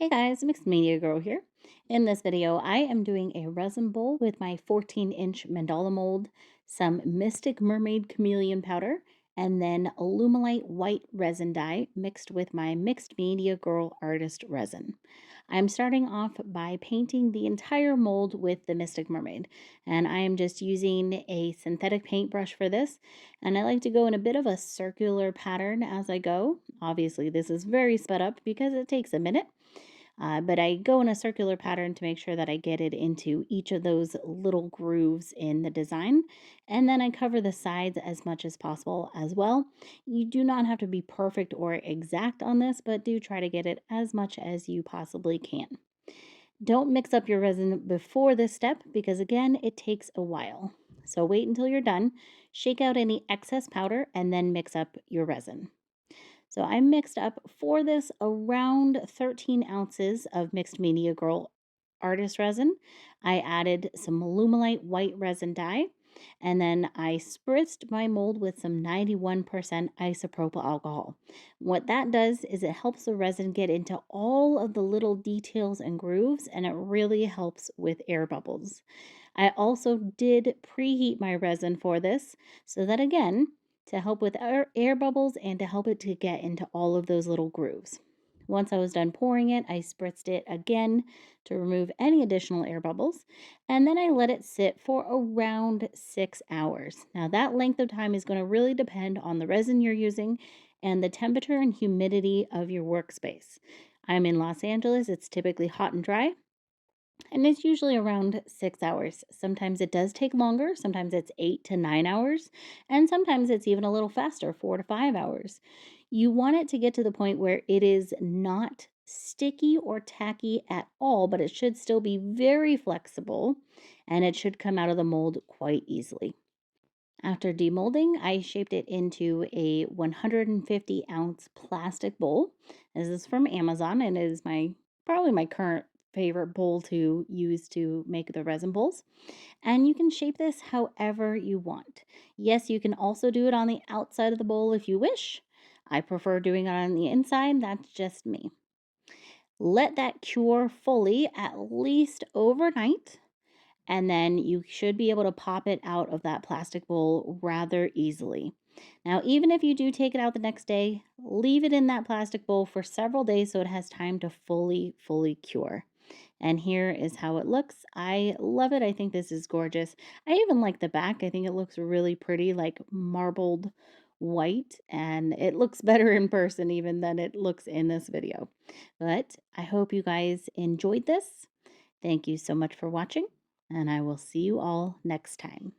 Hey guys, Mixed Media Girl here. In this video, I am doing a resin bowl with my 14-inch mandala mold, some Mystic Mermaid Chameleon powder, and then Alumilite white resin dye mixed with my Mixed Media Girl artist resin. I'm starting off by painting the entire mold with the Mystic Mermaid, and I am just using a synthetic paintbrush for this, and I like to go in a bit of a circular pattern as I go. Obviously, this is very sped up because it takes a minute. But I go in a circular pattern to make sure that I get it into each of those little grooves in the design. And then I cover the sides as much as possible as well. You do not have to be perfect or exact on this, but do try to get it as much as you possibly can. Don't mix up your resin before this step because, again, it takes a while. So wait until you're done, shake out any excess powder, and then mix up your resin. So I mixed up for this around 13 ounces of Mixed Media Girl artist resin. I added some Alumilite white resin dye, and then I spritzed my mold with some 91% isopropyl alcohol. What that does is it helps the resin get into all of the little details and grooves, and it really helps with air bubbles. I also did preheat my resin for this so that, again, to help with air bubbles and to help it to get into all of those little grooves. Once I was done pouring it, I spritzed it again to remove any additional air bubbles, and then I let it sit for around 6 hours. Now, that length of time is going to really depend on the resin you're using and the temperature and humidity of your workspace. I'm in Los Angeles, it's typically hot and dry, and it's usually around 6 hours. Sometimes it does take longer, sometimes it's 8 to 9 hours, and sometimes it's even a little faster, 4 to 5 hours. You want it to get to the point where it is not sticky or tacky at all, but it should still be very flexible and it should come out of the mold quite easily. After demolding, I shaped it into a 150-ounce plastic bowl. This is from Amazon and it is probably my current favorite bowl to use to make the resin bowls. And you can shape this however you want. Yes, you can also do it on the outside of the bowl if you wish. I prefer doing it on the inside. That's just me. Let that cure fully at least overnight, and then you should be able to pop it out of that plastic bowl rather easily. Now, even if you do take it out the next day, leave it in that plastic bowl for several days so it has time to fully cure. And here is how it looks. I love it. I think this is gorgeous. I even like the back. I think it looks really pretty, like marbled white, and it looks better in person even than it looks in this video. But I hope you guys enjoyed this. Thank you so much for watching, and I will see you all next time.